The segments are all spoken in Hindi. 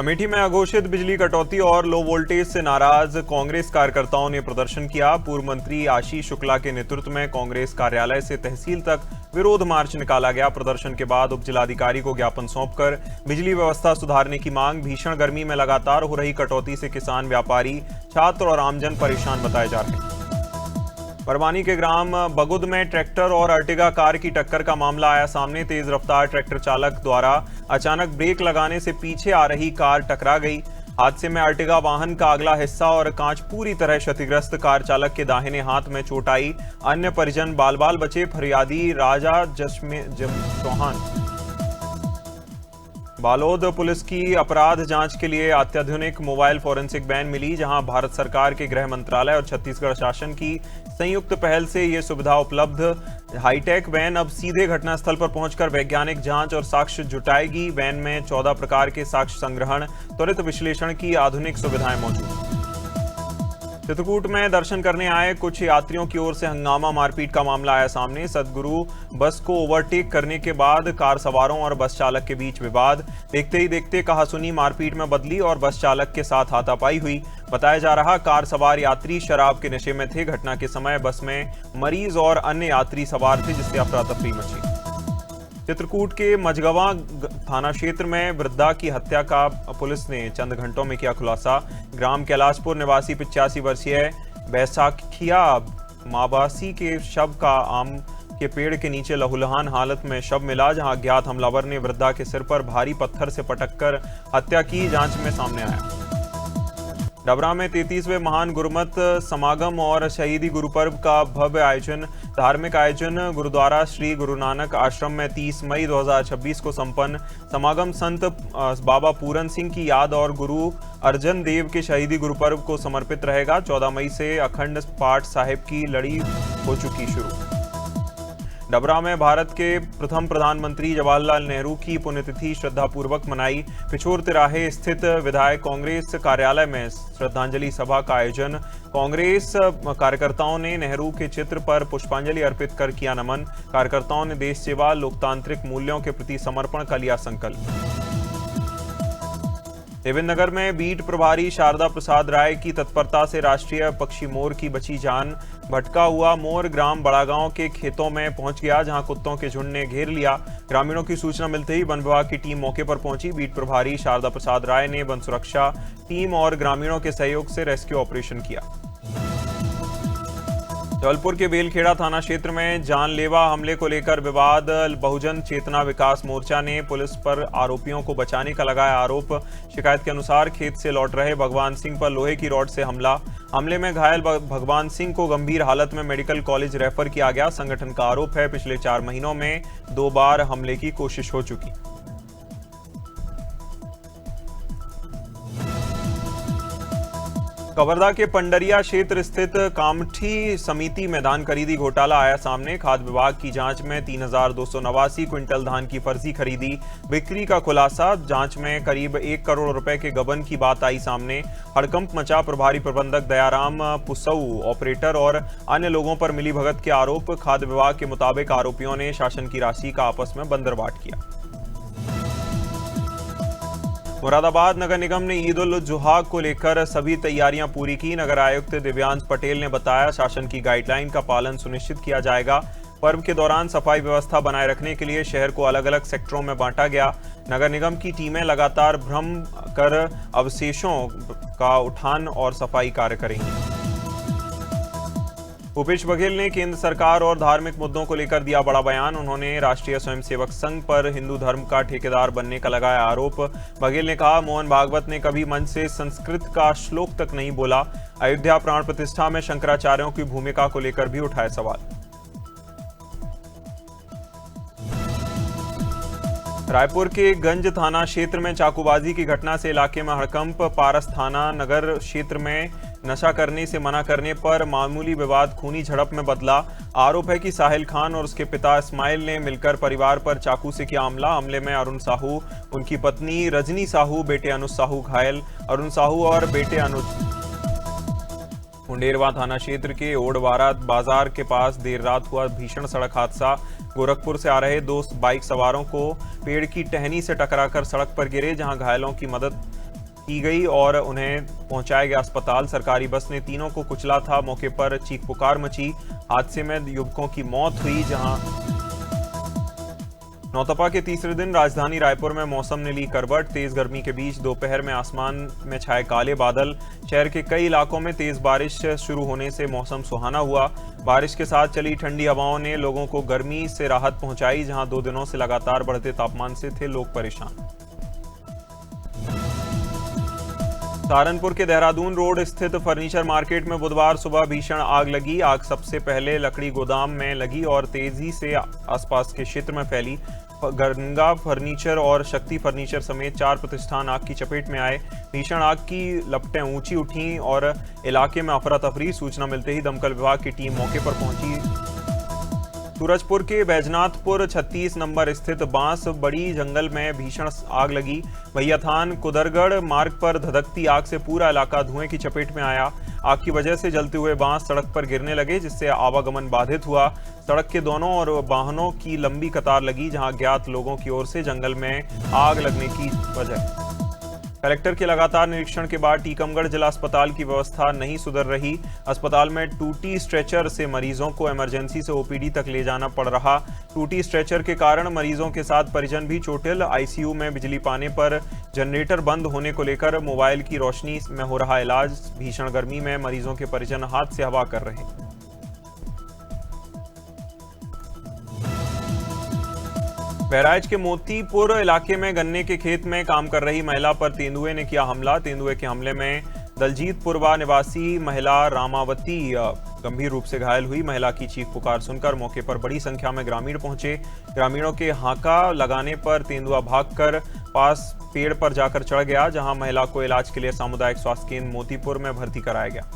अमेठी में अघोषित बिजली कटौती और लो वोल्टेज से नाराज कांग्रेस कार्यकर्ताओं ने प्रदर्शन किया। पूर्व मंत्री आशीष शुक्ला के नेतृत्व में कांग्रेस कार्यालय से तहसील तक विरोध मार्च निकाला गया। प्रदर्शन के बाद उपजिलाधिकारी को ज्ञापन सौंपकर बिजली व्यवस्था सुधारने की मांग। भीषण गर्मी में लगातार हो रही कटौती से किसान, व्यापारी, छात्र और आमजन परेशान बताए जा रहे हैं। बरवानी के ग्राम बगुद में ट्रैक्टर और अर्टिगा कार की टक्कर का मामला आया सामने। तेज रफ्तार ट्रैक्टर चालक द्वारा अचानक ब्रेक लगाने से पीछे आ रही कार टकरा गई। हादसे में अर्टिगा वाहन का अगला हिस्सा और कांच पूरी तरह क्षतिग्रस्त। कार चालक के दाहिने हाथ में चोट आई। अन्य परिजन बाल बाल बचे। फरियादी राजा चौहान। बालोद पुलिस की अपराध जांच के लिए अत्याधुनिक मोबाइल फोरेंसिक वैन मिली, जहां भारत सरकार के गृह मंत्रालय और छत्तीसगढ़ शासन की संयुक्त पहल से ये सुविधा उपलब्ध। हाईटेक वैन अब सीधे घटनास्थल पर पहुंचकर वैज्ञानिक जांच और साक्ष्य जुटाएगी। वैन में 14 प्रकार के साक्ष्य संग्रहण, त्वरित विश्लेषण की आधुनिक सुविधाएं मौजूद। चित्रकूट में दर्शन करने आए कुछ यात्रियों की ओर से हंगामा, मारपीट का मामला आया सामने। सदगुरु बस को ओवरटेक करने के बाद कार सवारों और बस चालक के बीच विवाद। देखते ही देखते कहासुनी मारपीट में बदली और बस चालक के साथ हाथापाई हुई। बताया जा रहा कार सवार यात्री शराब के नशे में थे। घटना के समय बस में मरीज और अन्य यात्री सवार थे, जिससे अफरा तफरी मची। चित्रकूट के मझगवा थाना क्षेत्र में वृद्धा की हत्या का पुलिस ने चंद घंटों में किया खुलासा। ग्राम कैलाशपुर निवासी 85 वर्षीय बैसाखिया माबासी के शव का आम के पेड़ के नीचे लहूलुहान हालत में शव मिला, जहां अज्ञात हमलावर ने वृद्धा के सिर पर भारी पत्थर से पटककर हत्या की। जांच में सामने आया। डबरा में 33वें महान गुरुमत समागम और शहीदी गुरुपर्व का भव्य आयोजन। धार्मिक आयोजन गुरुद्वारा श्री गुरु नानक आश्रम में 30 मई 2026 को संपन्न। समागम संत बाबा पूरन सिंह की याद और गुरु अर्जन देव के शहीदी गुरुपर्व को समर्पित रहेगा। 14 मई से अखंड पाठ साहिब की लड़ी हो चुकी शुरू। डबरा में भारत के प्रथम प्रधानमंत्री जवाहरलाल नेहरू की पुण्यतिथि श्रद्धापूर्वक मनाई। पिछोर तिराहे स्थित विधायक कांग्रेस कार्यालय में श्रद्धांजलि सभा का आयोजन। कांग्रेस कार्यकर्ताओं ने नेहरू के चित्र पर पुष्पांजलि अर्पित कर किया नमन। कार्यकर्ताओं ने देश सेवा, लोकतांत्रिक मूल्यों के प्रति समर्पण का लिया संकल्प। देवेंद्रनगर में बीट प्रभारी शारदा प्रसाद राय की तत्परता से राष्ट्रीय पक्षी मोर की बची जान। भटका हुआ मोर ग्राम बड़ागांव के खेतों में पहुंच गया, जहां कुत्तों के झुंड ने घेर लिया। ग्रामीणों की सूचना मिलते ही वन विभाग की टीम मौके पर पहुंची। बीट प्रभारी शारदा प्रसाद राय ने वन सुरक्षा टीम और ग्रामीणों के सहयोग से रेस्क्यू ऑपरेशन किया। जबलपुर के बेलखेड़ा थाना क्षेत्र में जानलेवा हमले को लेकर विवाद। बहुजन चेतना विकास मोर्चा ने पुलिस पर आरोपियों को बचाने का लगाया आरोप। शिकायत के अनुसार खेत से लौट रहे भगवान सिंह पर लोहे की रॉड से हमला। हमले में घायल भगवान सिंह को गंभीर हालत में मेडिकल कॉलेज रेफर किया गया। संगठन का आरोप है पिछले 4 महीनों में 2 बार हमले की कोशिश हो चुकी। कवर्धा के पंडरिया क्षेत्र स्थित कामठी समिति में धान खरीदी घोटाला आया सामने। खाद्य विभाग की जांच में 3289 क्विंटल धान की फर्जी खरीदी बिक्री का खुलासा। जांच में करीब 1 करोड़ रुपए के गबन की बात आई सामने। हड़कंप मचा। प्रभारी प्रबंधक दयाराम पुसऊ, ऑपरेटर और अन्य लोगों पर मिलीभगत के आरोप। खाद्य विभाग के मुताबिक आरोपियों ने शासन की राशि का आपस में बंदरबाट किया। मुरादाबाद नगर निगम ने ईद उल जुहा को लेकर सभी तैयारियां पूरी की। नगर आयुक्त दिव्यांश पटेल ने बताया, शासन की गाइडलाइन का पालन सुनिश्चित किया जाएगा। पर्व के दौरान सफाई व्यवस्था बनाए रखने के लिए शहर को अलग अलग सेक्टरों में बांटा गया। नगर निगम की टीमें लगातार भ्रमण कर अवशेषों का उठान और सफाई कार्य करेंगी। भूपेश बघेल ने केंद्र सरकार और धार्मिक मुद्दों को लेकर दिया बड़ा बयान। उन्होंने राष्ट्रीय स्वयंसेवक संघ पर हिंदू धर्म का ठेकेदार बनने का लगाया आरोप। बघेल ने कहा, मोहन भागवत ने कभी मंच से संस्कृत का श्लोक तक नहीं बोला। अयोध्या प्राण प्रतिष्ठा में शंकराचार्यों की भूमिका को लेकर भी उठाए सवाल। रायपुर के गंज थाना क्षेत्र में चाकूबाजी की घटना से इलाके में हड़कंप। पारस थाना नगर क्षेत्र में नशा करने से मना करने पर मामूली विवाद खूनी झड़प में बदला। आरोप है कि साहिल खान और उसके पिता इस्माइल ने मिलकर परिवार पर चाकू से किया हमला। हमले में अरुण साहू, उनकी पत्नी रजनी साहू, बेटे अनुज साहू घायल। अरुण साहू और बेटे अनुज। मुंडेरवा थाना क्षेत्र के ओडवारा बाजार के पास देर रात हुआ भीषण सड़क हादसा। गोरखपुर से आ रहे 2 बाइक सवारों को पेड़ की टहनी से टकराकर सड़क पर गिरे, जहां घायलों की मदद की गई और उन्हें पहुंचाया गया अस्पताल। सरकारी बस ने तीनों को कुचला था। मौके पर चीख पुकार मची। हादसे में युवकों की मौत हुई। जहां नौतपा के तीसरे दिन राजधानी रायपुर में मौसम ने ली करवट। तेज गर्मी के बीच दोपहर में आसमान में छाए काले बादल। शहर के कई इलाकों में तेज बारिश शुरू होने से मौसम सुहाना हुआ। बारिश के साथ चली ठंडी हवाओं ने लोगों को गर्मी से राहत पहुंचाई। जहां 2 दिनों से लगातार बढ़ते तापमान से थे लोग परेशान। सहारनपुर के देहरादून रोड स्थित फर्नीचर मार्केट में बुधवार सुबह भीषण आग लगी। आग सबसे पहले लकड़ी गोदाम में लगी और तेजी से आसपास के क्षेत्र में फैली। गंगा फर्नीचर और शक्ति फर्नीचर समेत 4 प्रतिष्ठान आग की चपेट में आए। भीषण आग की लपटें ऊंची उठीं और इलाके में अफरा तफरी। सूचना मिलते ही दमकल विभाग की टीम मौके पर पहुंची। सूरजपुर के बैजनाथपुर 36 नंबर स्थित बांस बड़ी जंगल में भीषण आग लगी। भैयाथान कुदरगढ़ मार्ग पर धधकती आग से पूरा इलाका धुएं की चपेट में आया। आग की वजह से जलते हुए बांस सड़क पर गिरने लगे, जिससे आवागमन बाधित हुआ। सड़क के दोनों ओर वाहनों की लंबी कतार लगी। जहां अज्ञात लोगों की ओर से जंगल में आग लगने की वजह। कलेक्टर के लगातार निरीक्षण के बाद टीकमगढ़ जिला अस्पताल की व्यवस्था नहीं सुधर रही। अस्पताल में टूटी स्ट्रेचर से मरीजों को इमरजेंसी से ओपीडी तक ले जाना पड़ रहा। टूटी स्ट्रेचर के कारण मरीजों के साथ परिजन भी चोटिल। आईसीयू में बिजली पाने पर जनरेटर बंद होने को लेकर मोबाइल की रोशनी में हो रहा इलाज। भीषण गर्मी में मरीजों के परिजन हाथ से हवा कर रहे हैं। बहराइच के मोतीपुर इलाके में गन्ने के खेत में काम कर रही महिला पर तेंदुए ने किया हमला। तेंदुए के हमले में दलजीतपुरवा निवासी महिला रामावती गंभीर रूप से घायल हुई। महिला की चीख पुकार सुनकर मौके पर बड़ी संख्या में ग्रामीण पहुंचे। ग्रामीणों के हांका लगाने पर तेंदुआ भागकर पास पेड़ पर जाकर चढ़ गया। जहां महिला को इलाज के लिए सामुदायिक स्वास्थ्य केंद्र मोतीपुर में भर्ती कराया गया।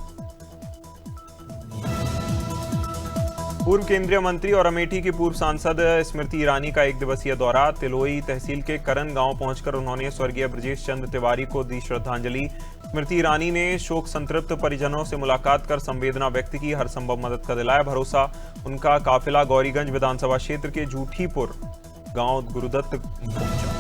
पूर्व केंद्रीय मंत्री और अमेठी की पूर्व सांसद स्मृति ईरानी का 1 दिवसीय दौरा। तिलोई तहसील के करन गांव पहुंचकर उन्होंने स्वर्गीय ब्रजेश चंद्र तिवारी को दी श्रद्धांजलि। स्मृति ईरानी ने शोक संतृप्त परिजनों से मुलाकात कर संवेदना व्यक्त की। हर संभव मदद का दिलाया भरोसा। उनका काफिला गौरीगंज विधानसभा क्षेत्र के जूठीपुर गांव गुरुदत्त पहुंचा।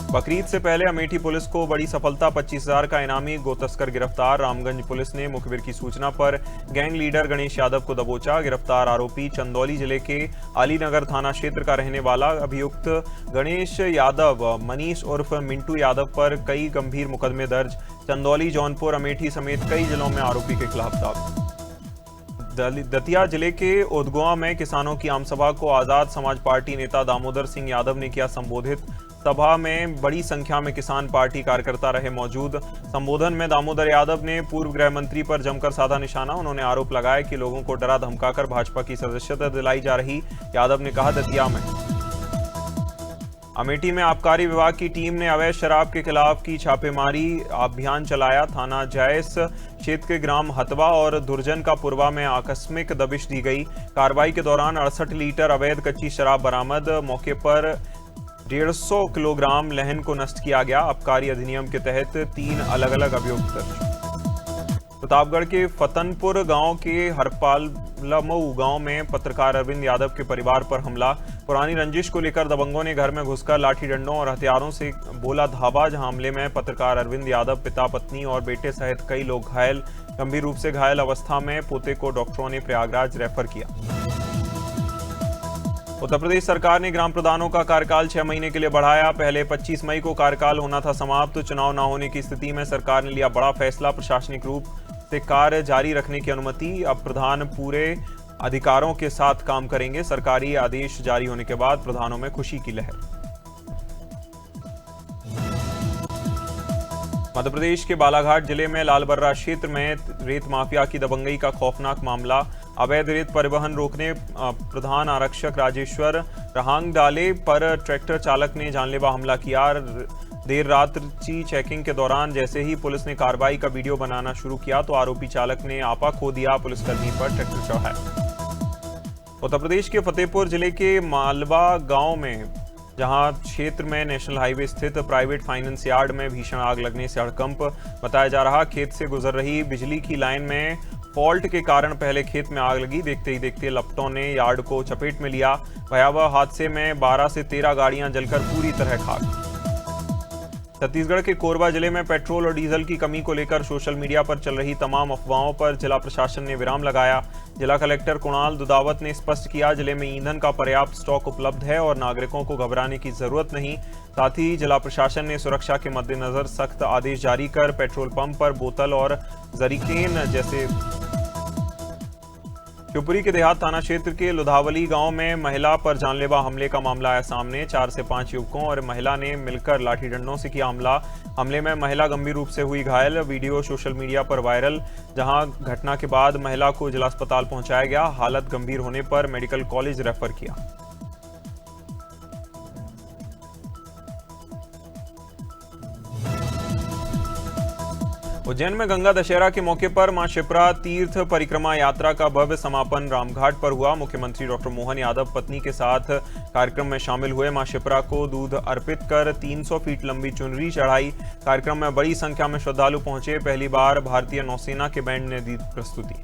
बकरीद से पहले अमेठी पुलिस को बड़ी सफलता। 25,000 का इनामी गोतस्कर गिरफ्तार। रामगंज पुलिस ने मुखबिर की सूचना पर गैंग लीडर गणेश यादव को दबोचा। गिरफ्तार आरोपी चंदौली जिले के अलीनगर थाना क्षेत्र का रहने वाला। अभियुक्त गणेश यादव मनीष उर्फ मिंटू यादव पर कई गंभीर मुकदमे दर्ज। चंदौली, जौनपुर, अमेठी समेत कई जिलों में आरोपी के खिलाफ दावा। दतिया जिले के ओदगोआ में किसानों की आमसभा को आजाद समाज पार्टी नेता दामोदर सिंह यादव ने किया संबोधित। सभा में बड़ी संख्या में किसान पार्टी कार्यकर्ता रहे मौजूद। संबोधन में दामोदर यादव ने पूर्व गृह मंत्री पर जमकर साधा निशाना। उन्होंने आरोप लगाया कि लोगों को डरा धमकाकर भाजपा की सदस्यता दिलाई जा रही। यादव ने कहा, दतिया में अमेठी में आबकारी विभाग की टीम ने अवैध शराब के खिलाफ की छापेमारी अभियान चलाया। थाना जायस क्षेत्र के ग्राम हतवा और दुर्जन का पुरवा में आकस्मिक दबिश दी गई। कार्रवाई के दौरान 68 लीटर अवैध कच्ची शराब बरामद। मौके पर 150 किलोग्राम लहन को नष्ट किया गया। आबकारी अधिनियम के तहत 3 अलग अलग अभियोग दर्ज। प्रतापगढ़ के फतनपुर गांव के हरपालमऊ गांव में पत्रकार अरविंद यादव के परिवार पर हमला। पुरानी रंजिश को लेकर दबंगों ने घर में घुसकर लाठी डंडों और हथियारों से बोला धावा। जहां हमले में पत्रकार अरविंद यादव, पिता, पत्नी और बेटे सहित कई लोग घायल। गंभीर रूप से घायल अवस्था में पोते को डॉक्टरों ने प्रयागराज रेफर किया। उत्तर प्रदेश सरकार ने ग्राम प्रधानों का कार्यकाल 6 महीने के लिए बढ़ाया। पहले 25 मई को कार्यकाल होना था समाप्त। चुनाव न होने की स्थिति में सरकार ने लिया बड़ा फैसला। प्रशासनिक रूप से कार्य जारी रखने की अनुमति। अब प्रधान पूरे अधिकारों के साथ काम करेंगे। सरकारी आदेश जारी होने के बाद प्रधानों में खुशी की लहर। मध्य प्रदेश के बालाघाट जिले में लालबर्रा क्षेत्र में रेत माफिया की दबंगई का खौफनाक मामला। अवैध रेत परिवहन रोकने प्रधान आरक्षक राजेश्वर रहांग डाले पर ट्रैक्टर चालक ने जानलेवा हमला किया। देर रात्रि चेकिंग के दौरान जैसे ही पुलिस ने कार्रवाई का वीडियो बनाना शुरू किया तो आरोपी चालक ने आपा खो दिया। पुलिसकर्मी पर ट्रैक्टर चढ़ाया। उत्तर प्रदेश के फतेहपुर जिले के मालवा गांव में जहां क्षेत्र में नेशनल हाईवे स्थित प्राइवेट फाइनेंस यार्ड में भीषण आग लगने से हड़कंप बताया जा रहा। खेत से गुजर रही बिजली की लाइन में फॉल्ट के कारण पहले खेत में आग लगी। देखते ही देखते लपटों ने यार्ड को चपेट में लिया। भयावह हादसे में 12 से 13 गाड़ियां जलकर पूरी तरह खाक। छत्तीसगढ़ के कोरबा जिले में पेट्रोल और डीजल की कमी को लेकर सोशल मीडिया पर चल रही तमाम अफवाहों पर जिला प्रशासन ने विराम लगाया। जिला कलेक्टर कुणाल दुदावत ने स्पष्ट किया, जिले में ईंधन का पर्याप्त स्टॉक उपलब्ध है और नागरिकों को घबराने की जरूरत नहीं। साथ ही जिला प्रशासन ने सुरक्षा के मद्देनजर सख्त आदेश जारी कर पेट्रोल पंप पर बोतल और जरीकेन जैसे। शिवपुरी के देहात थाना क्षेत्र के लुधावली गांव में महिला पर जानलेवा हमले का मामला आया सामने। 4 से 5 युवकों और महिला ने मिलकर लाठी डंडों से किया हमला। हमले में महिला गंभीर रूप से हुई घायल। वीडियो सोशल मीडिया पर वायरल, जहां घटना के बाद महिला को जिला अस्पताल पहुंचाया गया। हालत गंभीर होने पर मेडिकल कॉलेज रेफर किया। उज्जैन में गंगा दशहरा के मौके पर मां शिप्रा तीर्थ परिक्रमा यात्रा का भव्य समापन रामघाट पर हुआ। मुख्यमंत्री डॉक्टर मोहन यादव पत्नी के साथ कार्यक्रम में शामिल हुए। मां शिप्रा को दूध अर्पित कर 300 फीट लंबी चुनरी चढ़ाई। कार्यक्रम में बड़ी संख्या में श्रद्धालु पहुंचे। पहली बार भारतीय नौसेना के बैंड ने दी प्रस्तुति।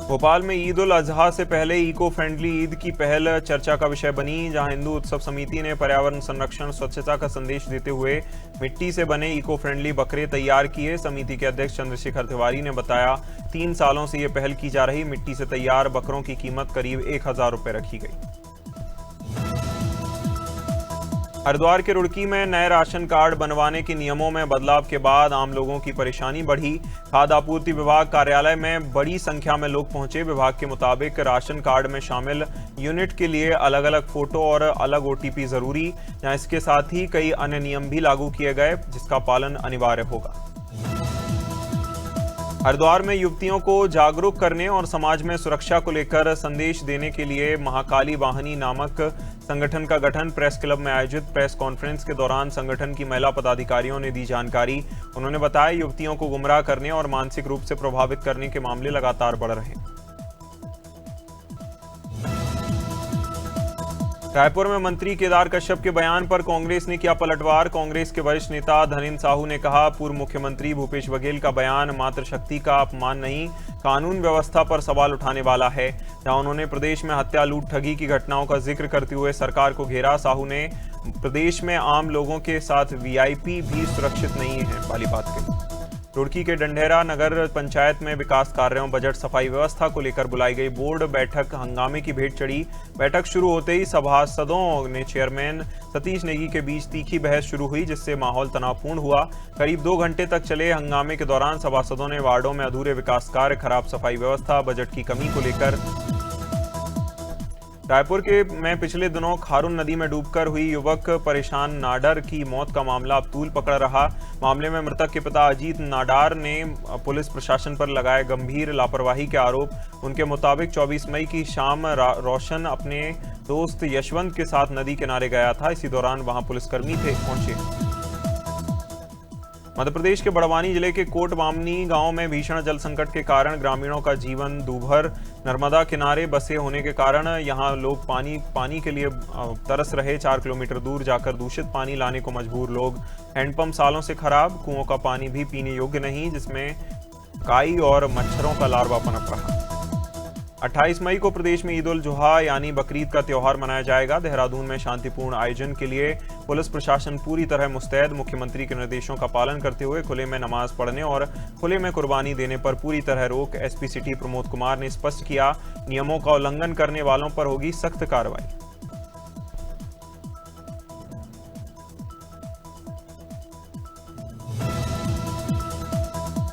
भोपाल में ईद उल अजहा से पहले इको फ्रेंडली ईद की पहल चर्चा का विषय बनी, जहां हिंदू उत्सव समिति ने पर्यावरण संरक्षण स्वच्छता का संदेश देते हुए मिट्टी से बने इको फ्रेंडली बकरे तैयार किए। समिति के अध्यक्ष चंद्रशेखर तिवारी ने बताया, 3 सालों से ये पहल की जा रही। मिट्टी से तैयार बकरों की कीमत करीब 1000 रुपए रखी गई। हरिद्वार के रुड़की में नए राशन कार्ड बनवाने के नियमों में बदलाव के बाद आम लोगों की परेशानी बढ़ी। खाद्य आपूर्ति विभाग कार्यालय में बड़ी संख्या में लोग पहुंचे। विभाग के मुताबिक राशन कार्ड में शामिल यूनिट के लिए अलग अलग फोटो और अलग OTP जरूरी, जहां इसके साथ ही कई अन्य नियम भी लागू किए गए, जिसका पालन अनिवार्य होगा। हरिद्वार में युवतियों को जागरूक करने और समाज में सुरक्षा को लेकर संदेश देने के लिए महाकाली वाहिनी नामक संगठन का गठन। प्रेस क्लब में आयोजित प्रेस कॉन्फ्रेंस के दौरान संगठन की महिला पदाधिकारियों ने दी जानकारी। उन्होंने बताया, युवतियों को गुमराह करने और मानसिक रूप से प्रभावित करने के मामले लगातार बढ़ रहे हैं। रायपुर में मंत्री केदार कश्यप के बयान पर कांग्रेस ने किया पलटवार। कांग्रेस के वरिष्ठ नेता धनेंद्र साहू ने कहा, पूर्व मुख्यमंत्री भूपेश बघेल का बयान मातृशक्ति का अपमान नहीं, कानून व्यवस्था पर सवाल उठाने वाला है। जहां उन्होंने प्रदेश में हत्या, लूट, ठगी की घटनाओं का जिक्र करते हुए सरकार को घेरा। साहू ने प्रदेश में आम लोगों के साथ VIP भी सुरक्षित नहीं है वाली बात कही। रुड़की के डंडेरा नगर पंचायत में विकास कार्यों, बजट, सफाई व्यवस्था को लेकर बुलाई गई बोर्ड बैठक हंगामे की भेंट चढ़ी। बैठक शुरू होते ही सभासदों ने चेयरमैन सतीश नेगी के बीच तीखी बहस शुरू हुई, जिससे माहौल तनावपूर्ण हुआ। करीब 2 घंटे तक चले हंगामे के दौरान सभासदों ने वार्डों में अधूरे विकास कार्य, खराब सफाई व्यवस्था, बजट की कमी को लेकर। रायपुर के में पिछले दिनों खारून नदी में डूबकर हुई युवक परेशान नाडर की मौत का मामला अब तूल पकड़ रहा। मामले में मृतक के पिता अजीत नाडार ने पुलिस प्रशासन पर लगाए गंभीर लापरवाही के आरोप। उनके मुताबिक 24 मई की शाम रोशन अपने दोस्त यशवंत के साथ नदी किनारे गया था। इसी दौरान वहां पुलिसकर्मी पहुंचे। मध्य प्रदेश के बड़वानी जिले के कोट बामनी गांव में भीषण जल संकट के कारण ग्रामीणों का जीवन दूभर। नर्मदा किनारे बसे होने के कारण यहां लोग पानी के लिए तरस रहे। 4 किलोमीटर दूर जाकर दूषित पानी लाने को मजबूर लोग। हैंडपंप सालों से खराब, कुओं का पानी भी पीने योग्य नहीं, जिसमें काई और मच्छरों का लार्वा पनप रहा। 28 मई को प्रदेश में ईद उल जुहा यानी बकरीद का त्योहार मनाया जाएगा। देहरादून में शांतिपूर्ण आयोजन के लिए पुलिस प्रशासन पूरी तरह मुस्तैद। मुख्यमंत्री के निर्देशों का पालन करते हुए खुले में नमाज पढ़ने और खुले में कुर्बानी देने पर पूरी तरह रोक। SP सिटी प्रमोद कुमार ने स्पष्ट किया, नियमों का उल्लंघन करने वालों पर होगी सख्त कार्रवाई।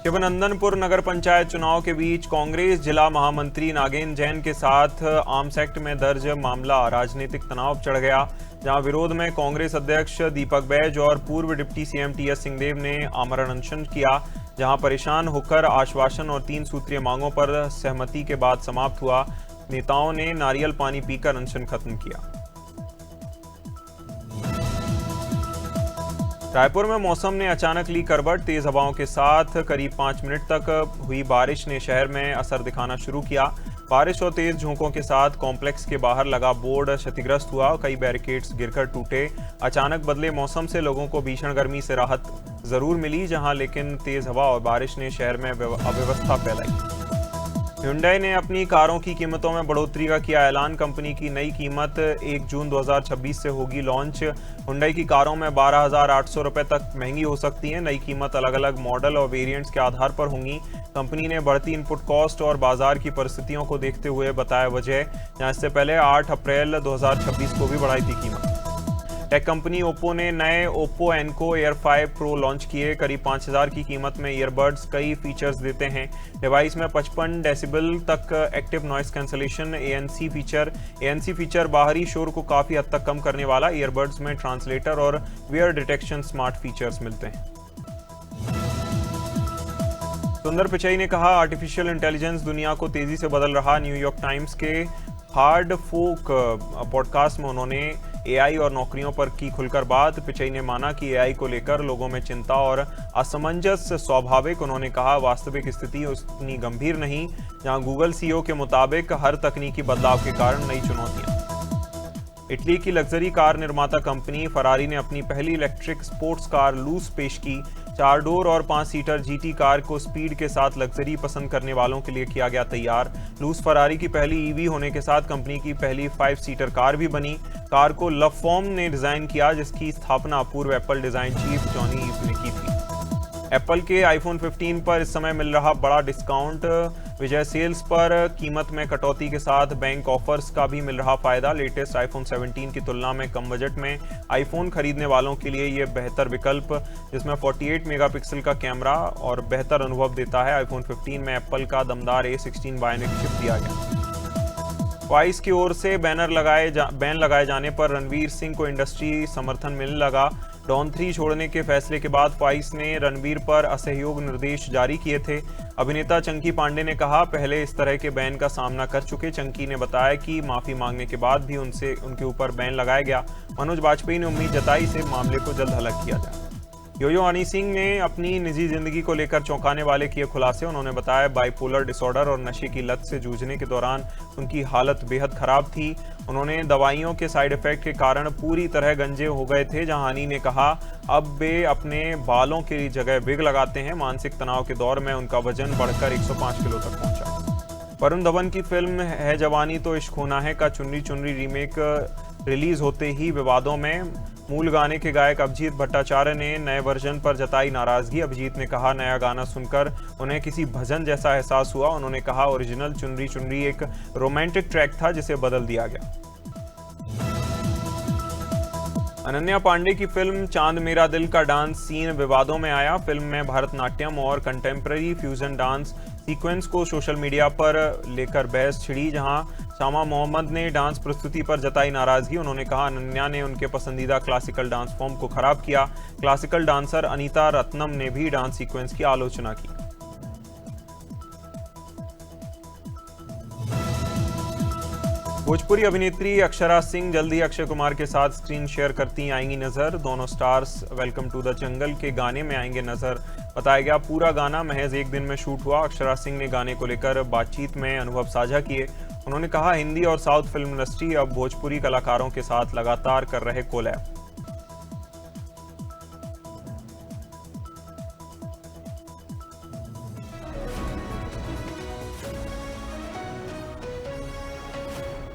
शिवनंदनपुर नगर पंचायत चुनाव के बीच कांग्रेस जिला महामंत्री नागेंद्र जैन के साथ आर्म्स एक्ट में दर्ज मामला राजनीतिक तनाव चढ़ गया, जहां विरोध में कांग्रेस अध्यक्ष दीपक बैज और पूर्व डिप्टी CM TS सिंहदेव ने आमरण अनशन किया। जहां परेशान होकर आश्वासन और 3 सूत्रीय मांगों पर सहमति के बाद समाप्त हुआ। नेताओं ने नारियल पानी पीकर अनशन खत्म किया। रायपुर में मौसम ने अचानक ली करवट। तेज हवाओं के साथ करीब 5 मिनट तक हुई बारिश ने शहर में असर दिखाना शुरू किया। बारिश और तेज झोंकों के साथ कॉम्प्लेक्स के बाहर लगा बोर्ड क्षतिग्रस्त हुआ। कई बैरिकेड्स गिरकर टूटे। अचानक बदले मौसम से लोगों को भीषण गर्मी से राहत जरूर मिली, लेकिन तेज हवा और बारिश ने शहर में अव्यवस्था फैलाई। Hyundai ने अपनी कारों की कीमतों में बढ़ोतरी का किया ऐलान। कंपनी की नई कीमत 1 जून 2026 से होगी लॉन्च। Hyundai की कारों में 12,800 रुपये तक महंगी हो सकती हैं। नई कीमत अलग-अलग मॉडल और वेरिएंट्स के आधार पर होंगी। कंपनी ने बढ़ती इनपुट कॉस्ट और बाजार की परिस्थितियों को देखते हुए बताया वजह, जहां इससे पहले 8 अप्रैल 2026 को भी बढ़ाई थी कीमत। टेक कंपनी ओप्पो ने नए Oppo Enco air 5 pro launch किए। करीब 5,000 की कीमत में ईयरबड्स कई फीचर्स देते हैं। डिवाइस में 55 डेसिबल तक active noise cancellation ANC feature बाहरी शोर को काफ़ी हद तक कम करने वाला। ईयरबड्स में ट्रांसलेटर और वियर डिटेक्शन स्मार्ट फीचर्स मिलते हैं। सुंदर पिचई ने कहा, आर्टिफिशियल इंटेलिजेंस दुनिया को तेजी से बदल रहा। न्यूयॉर्क टाइम्स के हार्ड फोक पॉडकास्ट में उन्होंने एआई और नौकरियों पर की खुलकर बात। पिचई ने माना कि एआई को लेकर लोगों में चिंता और असमंजस स्वाभाविक। उन्होंने कहा, वास्तविक स्थिति उतनी गंभीर नहीं। जहां गूगल सीईओ के मुताबिक हर तकनीकी बदलाव के कारण नई चुनौतियां। इटली की लग्जरी कार निर्माता कंपनी फरारी ने अपनी पहली इलेक्ट्रिक स्पोर्ट्स कार लूस पेश की। 4 डोर और 5 सीटर जीटी कार को स्पीड के साथ लग्जरी पसंद करने वालों के लिए किया गया तैयार। लूस फरारी की पहली ईवी होने के साथ कंपनी की पहली 5 सीटर कार भी बनी। कार को लवफॉर्म ने डिजाइन किया, जिसकी स्थापना पूर्व एप्पल डिजाइन चीफ जॉनी इव ने की थी। एप्पल के आईफोन 15 पर इस समय मिल रहा बड़ा डिस्काउंट। विजय सेल्स पर कीमत में कटौती के साथ बैंक ऑफर्स का भी मिल रहा फायदा। लेटेस्ट आईफोन 17 की तुलना में कम बजट में आईफोन खरीदने वालों के लिए ये बेहतर विकल्प, जिसमें 48 मेगापिक्सल का कैमरा और बेहतर अनुभव देता है। आईफोन 15 में एप्पल का दमदार A16 बायोनिक चिप दिया गया। वाइस की ओर से बैन लगाए जाने पर रणवीर सिंह को इंडस्ट्री समर्थन मिलने लगा। डॉन 3 छोड़ने के फैसले के बाद वाइस ने रणवीर पर असहयोग निर्देश जारी किए थे। अभिनेता चंकी पांडे ने कहा, पहले इस तरह के बैन का सामना कर चुके। चंकी ने बताया कि माफी मांगने के बाद भी उनके ऊपर बैन लगाया गया। मनोज वाजपेयी ने उम्मीद जताई से मामले को जल्द हल किया जाए। योयो हनी सिंह ने अपनी निजी जिंदगी को लेकर चौंकाने वाले किए खुलासे। उन्होंने बताया, बाइपोलर डिसऑर्डर और नशे की लत से जूझने के दौरान उनकी हालत बेहद खराब थी। उन्होंने दवाइयों के साइड इफेक्ट के कारण पूरी तरह गंजे हो गए थे। जहां हनी ने कहा, अब वे अपने बालों की जगह विग लगाते हैं। मानसिक तनाव के दौर में उनका वजन बढ़कर 105 किलो तक पहुंचा। वरुण धवन की फिल्म है जवानी तो इश्क होना है का चुन्नी चुन्नी रीमेक रिलीज होते ही विवादों में। मूल गाने के गायक अभिजीत भट्टाचार्य ने नए वर्जन पर जताई नाराजगी। अभिजीत ने कहा, नया गाना सुनकर उन्हें किसी भजन जैसा एहसास हुआ। उन्होंने कहा, ओरिजिनल चुनरी चुनरी एक रोमांटिक ट्रैक था जिसे बदल दिया गया। अनन्या पांडे की फिल्म चांद मेरा दिल का डांस सीन विवादों में आया। फिल्म में भरतनाट्यम और कंटेम्प्रेरी फ्यूजन डांस सीक्वेंस को सोशल मीडिया पर लेकर बहस छिड़ी। जहां शामा मोहम्मद ने डांस प्रस्तुति पर जताई नाराजगी। उन्होंने कहा, अनन्या ने उनके पसंदीदा क्लासिकल डांस फॉर्म को खराब किया। क्लासिकल डांसर अनीता रत्नम ने भी डांस सीक्वेंस की आलोचना की। भोजपुरी अभिनेत्री अक्षरा सिंह जल्द ही अक्षय कुमार के साथ स्क्रीन शेयर करती आएंगी नजर। दोनों stars welcome to the jungle के गाने में आएंगे नजर। बताया गया, पूरा गाना महज एक दिन में शूट हुआ। अक्षरा सिंह ने गाने को लेकर बातचीत में अनुभव साझा किए। उन्होंने कहा, हिंदी और साउथ फिल्म इंडस्ट्री अब भोजपुरी कलाकारों के साथ लगातार कर रहे कोलैब।